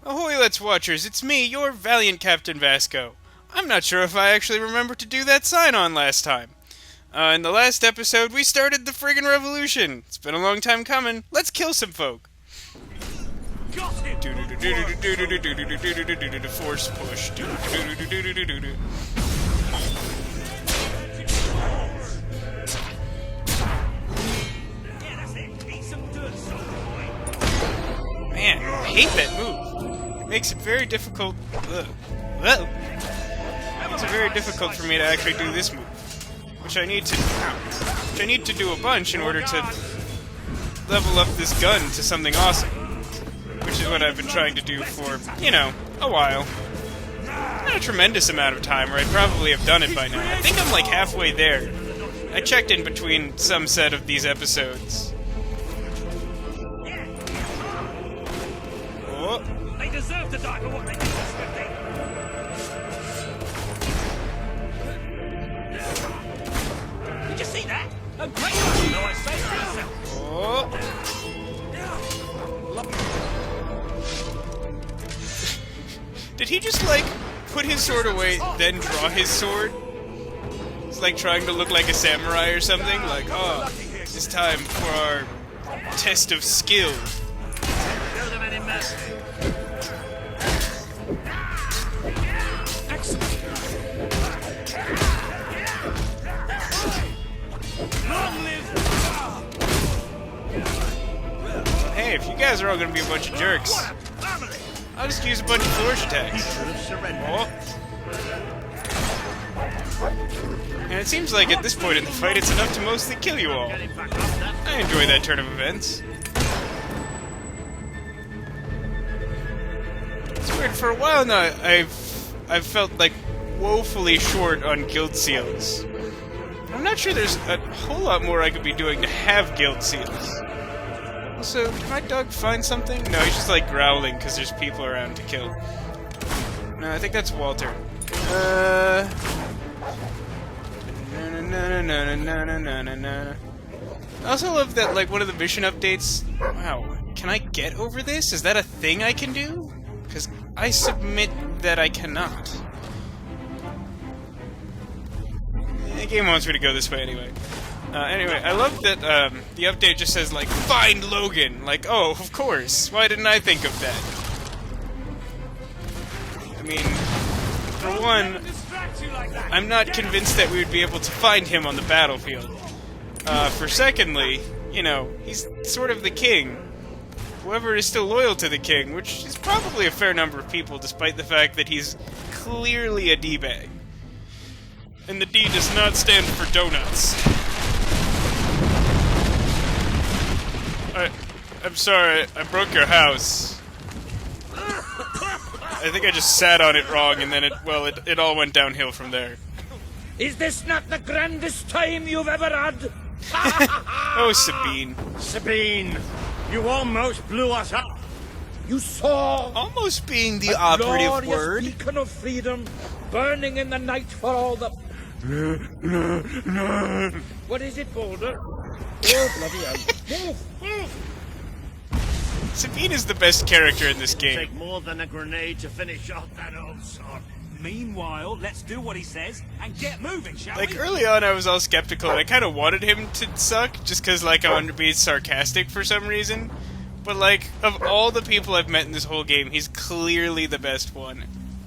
Ahoy, Let's Watchers, it's me, your valiant Captain Vasco. I'm not sure if I actually remember to do that sign-on last time. In the last episode, we started the friggin' revolution. It's been a long time coming. Let's kill some folk. Force push. Man, I hate that move. It makes it very difficult. It's very difficult for me to actually do this move, which I need to do a bunch in order to level up this gun to something awesome, which is what I've been trying to do for, you know, a while. Not a tremendous amount of time, or I'd probably have done it by now. I think I'm like halfway there. I checked in between some set of these episodes. Oh. They deserve to die for what they did to Swifty. Did you see that? A great one, though I say so yourself. Oh. Did he just, like, put his sword away, then draw his sword? It's like trying to look like a samurai or something? Like, oh, it's time for our test of skill. Show them any mercy. Excellent. Long live. Hey, if you guys are all gonna be a bunch of jerks, I'll just use a bunch of flourish attacks. Oh. And it seems like at this point in the fight, it's enough to mostly kill you all. I enjoy that turn of events. It's weird, for a while now, I've felt like woefully short on guild seals. I'm not sure there's a whole lot more I could be doing to have guild seals. Also, did my dog find something? No, he's just like growling because there's people around to kill. No, I think that's Walter. I also love that, like, one of the mission updates... Wow, can I get over this? Is that a thing I can do? Because I submit that I cannot. The game wants me to go this way anyway. Anyway, I love that the update just says, like, find Logan! Like, oh, of course! Why didn't I think of that? I mean, for one, I'm not convinced that we would be able to find him on the battlefield. For secondly, you know, he's sort of the king. Whoever is still loyal to the king, which is probably a fair number of people, despite the fact that he's clearly a D-bag. And the D does not stand for donuts. I'm sorry, I broke your house. I think I just sat on it wrong, and then it all went downhill from there. Is this not the grandest time you've ever had? Oh, Sabine. Sabine, you almost blew us up. You saw Almost being the operative glorious word. beacon of freedom burning in the night for all the... What is it, Boulder? Oh, bloody hell. Move, move! Sabine is the best character in this game. Take more than a grenade to finish off that old sod. Meanwhile, let's do what he says and get moving, shall we? Like, early on I was all skeptical, and I kind of wanted him to suck, just because, like, I wanted to be sarcastic for some reason. But, like, of all the people I've met in this whole game, he's clearly the best one.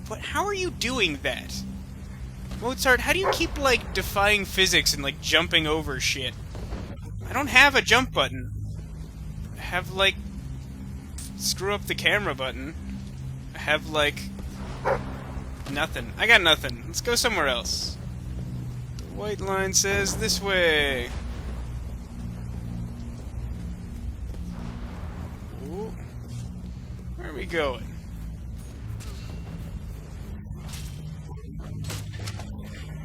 But how are you doing that? Mozart, how do you keep, like, defying physics and, like, jumping over shit? I don't have a jump button. I have, like, screw up the camera button. I have, like, nothing. I got nothing. Let's go somewhere else. The white line says this way. Ooh. Where are we going?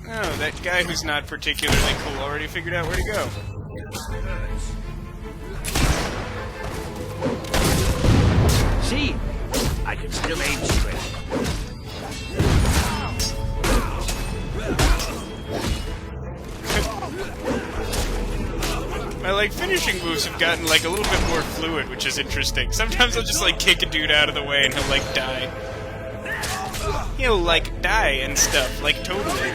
Oh, that guy who's not particularly cool already figured out where to go. See, I can still aim straight. My like, finishing moves have gotten, like, a little bit more fluid, which is interesting. Sometimes I'll just, like, kick a dude out of the way and he'll, like, die. He'll, like, die and stuff, like, totally.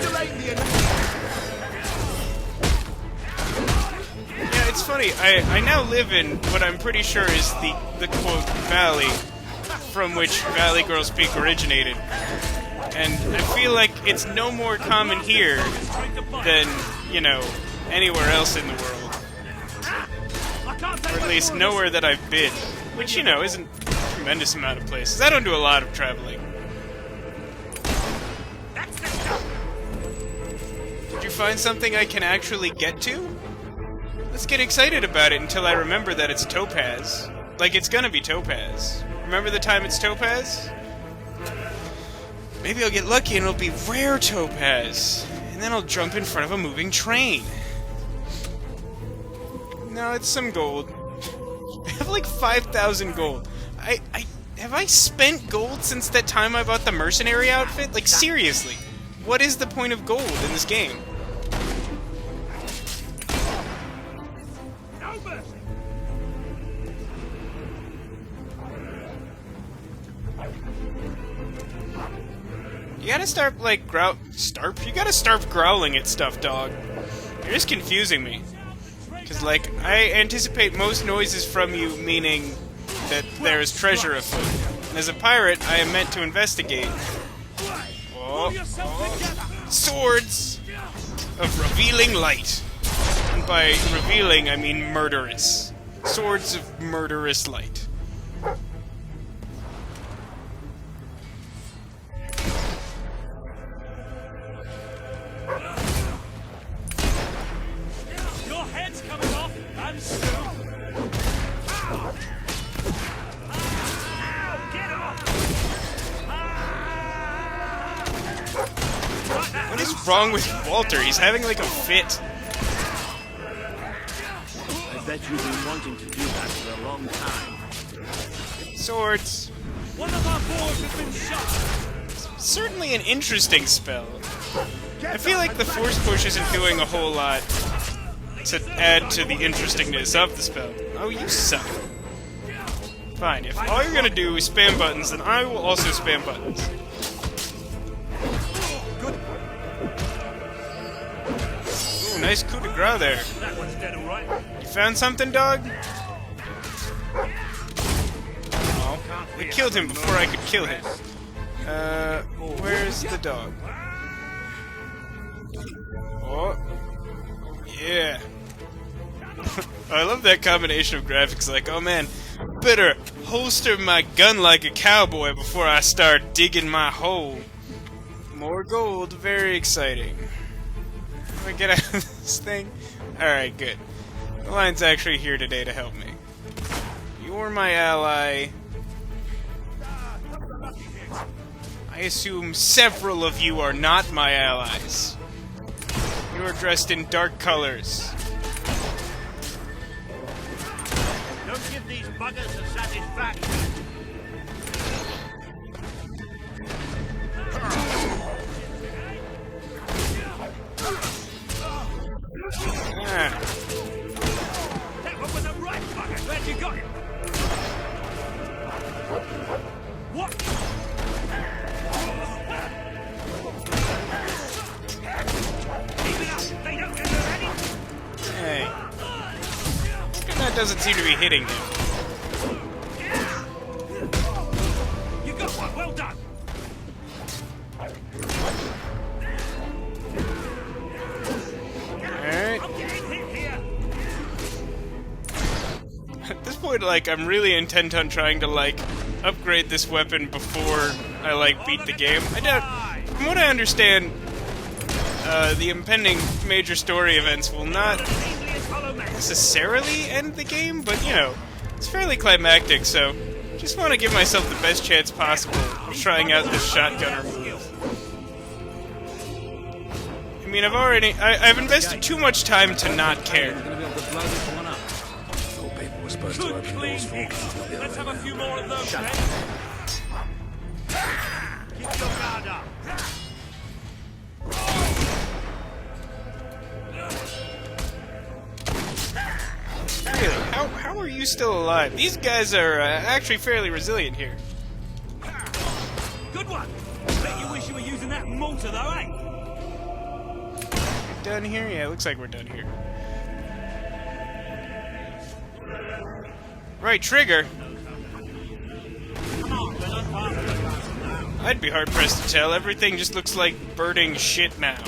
Yeah, it's funny, I now live in what I'm pretty sure is the quote, valley from which Valley Girls Peak originated. And I feel like it's no more common here than, you know, anywhere else in the world. Or at least nowhere that I've been. Which, you know, isn't a tremendous amount of places. I don't do a lot of traveling. Did you find something I can actually get to? Let's get excited about it until I remember that it's Topaz. Like, it's gonna be Topaz. Remember the time it's Topaz? Maybe I'll get lucky and it'll be rare Topaz. And then I'll jump in front of a moving train. No, it's some gold. I have like 5,000 gold. Have I spent gold since that time I bought the mercenary outfit? Like, seriously. What is the point of gold in this game? You gotta start, like, You gotta start growling at stuff, dog. You're just confusing me. Because, like, I anticipate most noises from you meaning that there is treasure afoot. And as a pirate, I am meant to investigate. Oh, oh. Swords of revealing light. And by revealing, I mean murderous. Swords of murderous light. Your head's coming off, and soon. Get off! What is wrong with Walter? He's having like a fit. I bet you've been wanting to do that for a long time. Swords. One of our boars has been shot. Certainly an interesting spell. I feel like the force push isn't doing a whole lot to add to the interestingness of the spell. Oh, you suck. Fine, if all you're gonna do is spam buttons, then I will also spam buttons. Ooh, nice coup de grace there. That one's dead, all right. You found something, dog? Oh, we killed him before I could kill him. Where's the dog? Oh, yeah. I love that combination of graphics, like, oh man, better holster my gun like a cowboy before I start digging my hole. More gold, very exciting. Can I get out of this thing? Alright, good. The line's actually here today to help me. You're my ally. I assume several of you are not my allies. You are dressed in dark colors. Don't give these buggers a satisfaction. Ah. That one was a right bugger. Glad you got him. What? Keep it up. They don't get ready. Hey. That doesn't seem to be hitting him. You got one. Well done. Alright. I'm getting hit here. At this point, like, I'm really intent on trying to, like, upgrade this weapon before I, like, beat the game. I doubt... From what I understand, the impending major story events will not necessarily end the game, but, you know, it's fairly climactic, so just want to give myself the best chance possible of trying out this shotgunner move. I mean, I've invested too much time to not care. Good clean hit. Let's have a few more of those, men. Keep your guard up. are you still alive? These guys are actually fairly resilient here. Good one. Bet you wish you were using that mortar, though, eh? Done here? Yeah, it looks like we're done here. Right trigger? I'd be hard-pressed to tell. Everything just looks like burning shit now.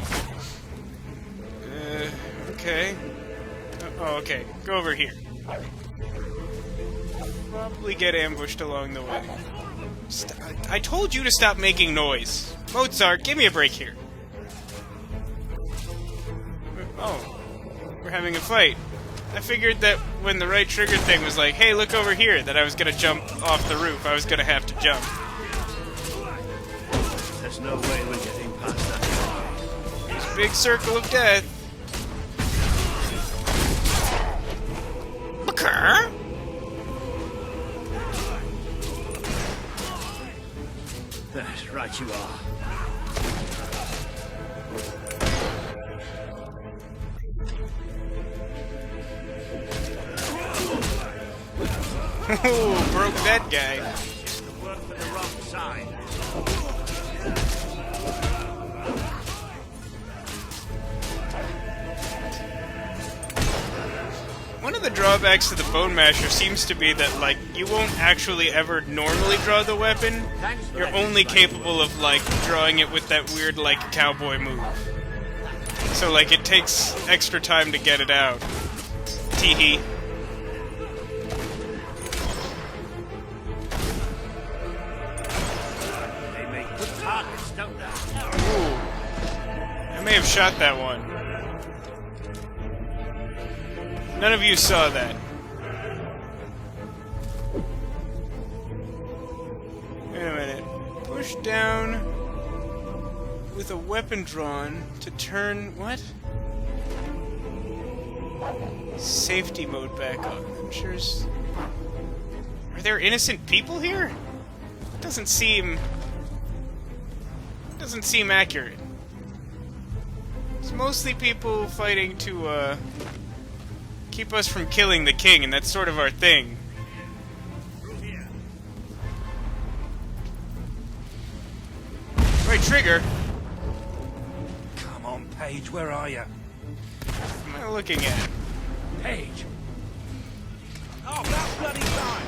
Okay. Oh, okay. Go over here. Probably get ambushed along the way. I told you to stop making noise. Mozart, give me a break here. Oh. We're having a fight. I figured that when the right trigger thing was like, hey, look over here, that I was gonna jump off the roof. I was gonna have to jump. There's no way we're getting past that. There's a big circle of death. Okay. That's right, you are. Oh, broke that guy. Work for the wrong side. One of the drawbacks to the Bone Masher seems to be that, like, you won't actually ever normally draw the weapon. You're only capable of, like, drawing it with that weird, like, cowboy move. So, like, it takes extra time to get it out. Teehee. They make good targets, don't they? Ooh. I may have shot that one. None of you saw that. Wait a minute. Push down with a weapon drawn to turn... what? Safety mode back on. I'm sure... Are there innocent people here? Doesn't seem accurate. It's mostly people fighting to, keep us from killing the king, and that's sort of our thing. Right trigger? Come on, Paige, where are you? What am I looking at? Paige. Oh, that bloody time!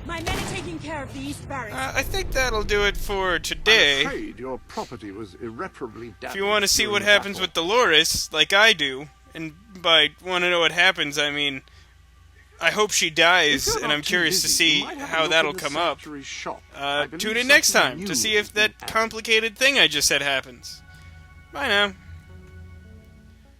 My men are taking care of the East Barracks. I think that'll do it for today. I'm afraid your property was irreparably damaged. If you want to see during what the happens battle. with Dolores, like I do, and by want to know what happens, I mean, I hope she If dies, you're and not I'm too curious to busy, see you might have a how look that'll in the come up. sanctuary shop. I believe Tune in next something time new to see has if that been added. complicated thing I just said happens. Bye now.